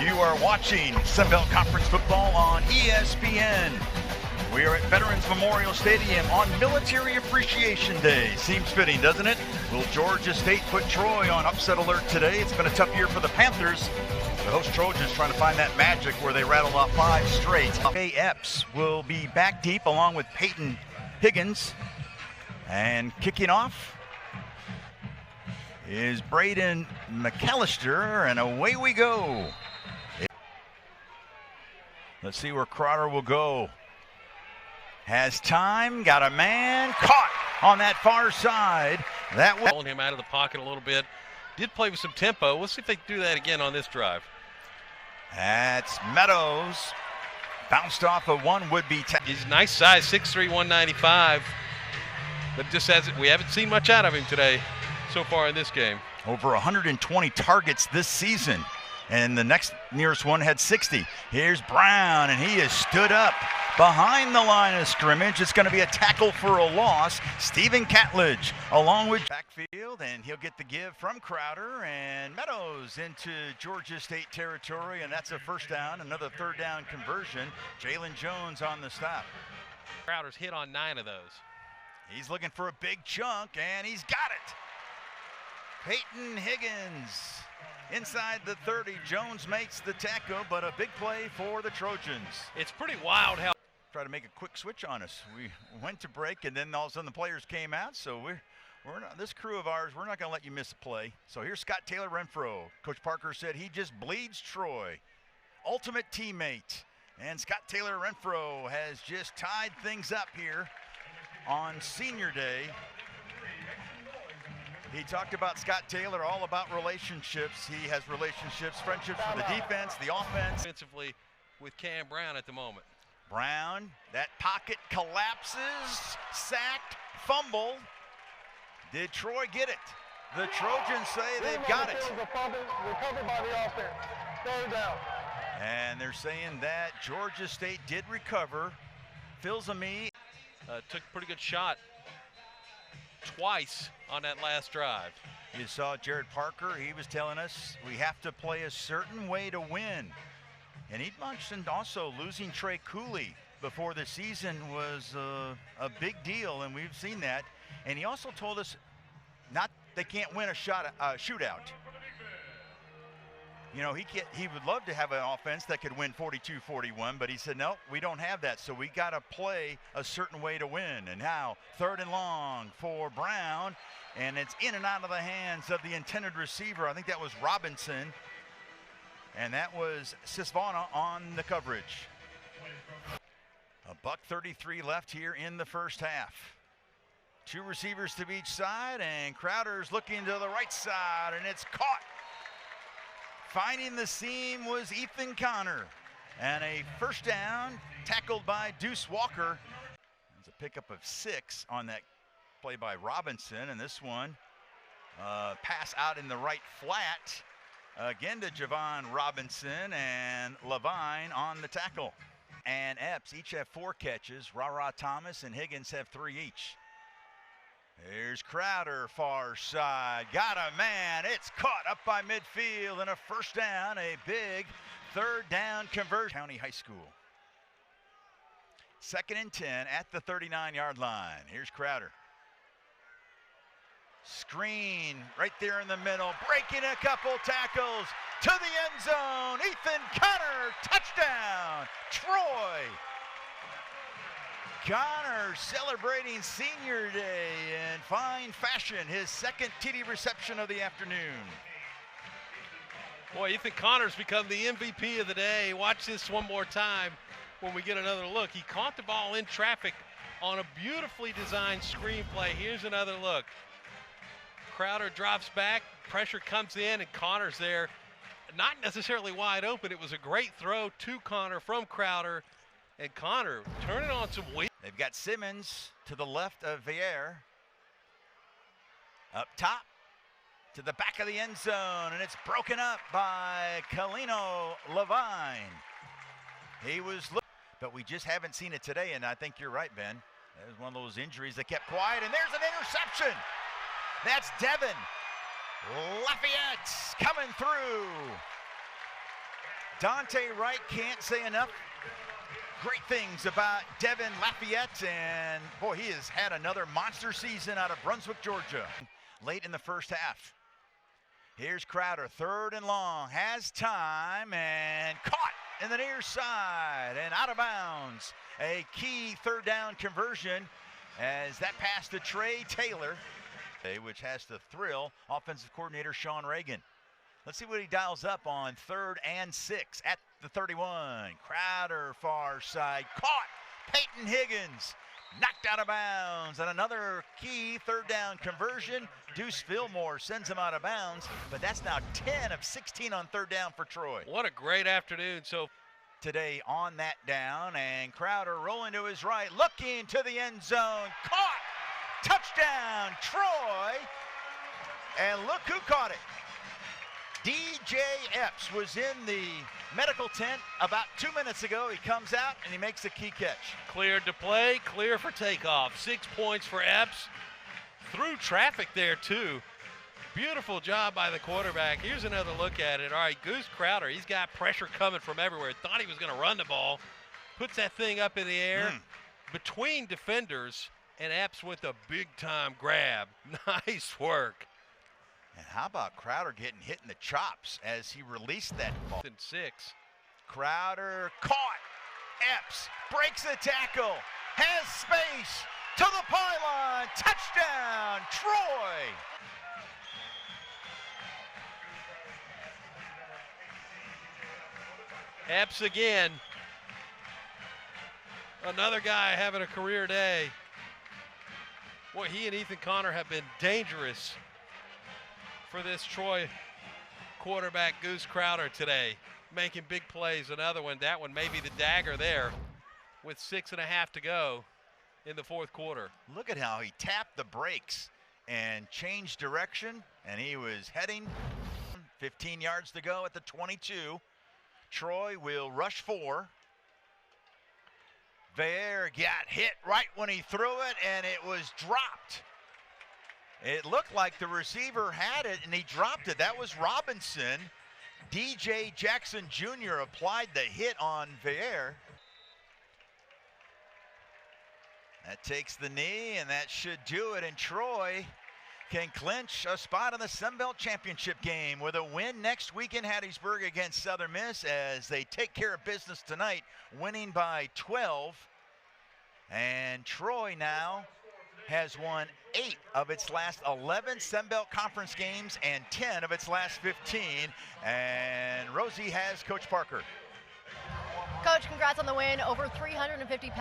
You are watching Sunbelt Conference football on ESPN. We are at Veterans Memorial Stadium on Military Appreciation Day. Seems fitting, doesn't it? Will Georgia State put Troy on upset alert today? It's been a tough year for the Panthers. The host Trojans trying to find that magic where they rattle off 5 straight. Jay Epps will be back deep along with Peyton Higgins. And kicking off is Braden McAllister, and away we go. Let's see where Crowder will go. Has time, got a man, caught on that far side. That will pulling him out of the pocket a little bit. Did play with some tempo. We'll see if they can do that again on this drive. That's Meadows. Bounced off of one would-be. He's nice size, 6'3", 195. But just hasn't, we haven't seen much out of him today so far in this game. Over 120 targets this season. And the next nearest one had 60. Here's Brown, and he has stood up behind the line of scrimmage. It's going to be a tackle for a loss. Stephen Catledge along with backfield, and he'll get the give from Crowder, and Meadows into Georgia State territory, and that's a first down, another third down conversion. Jalen Jones on the stop. Crowder's hit on 9 of those. He's looking for a big chunk, and he's got it. Peyton Higgins inside the 30. Jones makes the tackle, but a big play for the Trojans. It's pretty wild how try to make a quick switch on us. We went to break, and then all of a sudden the players came out. So we're not, this crew of ours, we're not going to let you miss a play. So here's Scott Taylor Renfro. Coach Parker said he just bleeds Troy. Ultimate teammate. And Scott Taylor Renfro has just tied things up here on Senior Day. He talked about Scott Taylor, all about relationships. He has relationships, friendships with the defense, the offense. Offensively with Cam Brown at the moment. Brown, that pocket collapses, sacked, fumbled. Did Troy get it? The Trojans say they've got it. Recovered by the offense. Third down. And they're saying that Georgia State did recover. Filsamy took a pretty good shot twice on that last drive. You saw Jared Parker. He was telling us we have to play a certain way to win. And he mentioned also losing Trey Cooley before the season was a big deal, and we've seen that. And he also told us they can't win a shootout. You know, he would love to have an offense that could win 42-41, but he said, no, we don't have that, so we got to play a certain way to win. And now, 3rd and long for Brown, and it's in and out of the hands of the intended receiver. I think that was Robinson, and that was Sisvana on the coverage. $1:33 left here in the first half. 2 receivers to each side, and Crowder's looking to the right side, and it's caught. Finding the seam was Ethan Connor, and a first down tackled by Deuce Walker. It's a pickup of 6 on that play by Robinson, and this one pass out in the right flat again to Javon Robinson, and Levine on the tackle. And Epps each have 4 catches. Ra Thomas and Higgins have 3 each. Here's Crowder, far side. Got a man. It's caught up by midfield, and a first down, a big 3rd down conversion. County High School. 2nd and 10 at the 39-yard line. Here's Crowder. Screen right there in the middle, breaking a couple tackles to the end zone. Ethan Connor, touchdown, Troy. Connor celebrating Senior Day in fine fashion, his 2nd TD reception of the afternoon. Boy, Ethan Connor's become the MVP of the day. Watch this one more time when we get another look. He caught the ball in traffic on a beautifully designed screenplay. Here's another look. Crowder drops back, pressure comes in, and Connor's there. Not necessarily wide open. It was a great throw to Connor from Crowder, and Connor turning on some wheels. They've got Simmons to the left of Vier. Up top to the back of the end zone, and it's broken up by Kalino Levine. He was but we just haven't seen it today, and I think you're right, Ben. That was one of those injuries that kept quiet, and there's an interception. That's Devin Lafayette coming through. Dante Wright can't say enough great things about Devin Lafayette, and boy, he has had another monster season out of Brunswick, Georgia. Late in the first half. Here's Crowder, 3rd and long, has time, and caught in the near side and out of bounds. A key 3rd down conversion as that pass to Trey Taylor, which has to thrill offensive coordinator Sean Reagan. Let's see what he dials up on 3rd and 6 at the 31. Crowder, far side, caught. Peyton Higgins knocked out of bounds, and another key 3rd down conversion. Deuce Fillmore sends him out of bounds, but that's now 10 of 16 on 3rd down for Troy. What a great afternoon so today on that down, and Crowder rolling to his right, looking to the end zone, caught. Touchdown, Troy. And look who caught it. DJ Epps was in the medical tent about 2 minutes ago. He comes out and he makes a key catch. Cleared to play, clear for takeoff. 6 points for Epps. Through traffic there too. Beautiful job by the quarterback. Here's another look at it. All right, Goose Crowder, he's got pressure coming from everywhere. Thought he was going to run the ball. Puts that thing up in the air between defenders, and Epps with a big-time grab. Nice work. And how about Crowder getting hit in the chops as he released that ball? 6. Crowder caught. Epps breaks the tackle, has space to the pylon. Touchdown, Troy. Epps again. Another guy having a career day. Boy, he and Ethan Connor have been dangerous for this Troy quarterback, Goose Crowder, today. Making big plays. Another one. That one may be the dagger there with 6.5 to go in the 4th quarter. Look at how he tapped the brakes and changed direction, and he was heading 15 yards to go at the 22. Troy will rush 4. Veer got hit right when he threw it, and it was dropped. It looked like the receiver had it, and he dropped it. That was Robinson. DJ Jackson Jr. applied the hit on Veer. That takes the knee, and that should do it. And Troy can clinch a spot in the Sun Belt Championship game with a win next week in Hattiesburg against Southern Miss as they take care of business tonight, winning by 12. And Troy now has won 8 of its last 11 Sun Belt Conference games and 10 of its last 15. And Rosie has Coach Parker. Coach, congrats on the win. Over 350 pounds.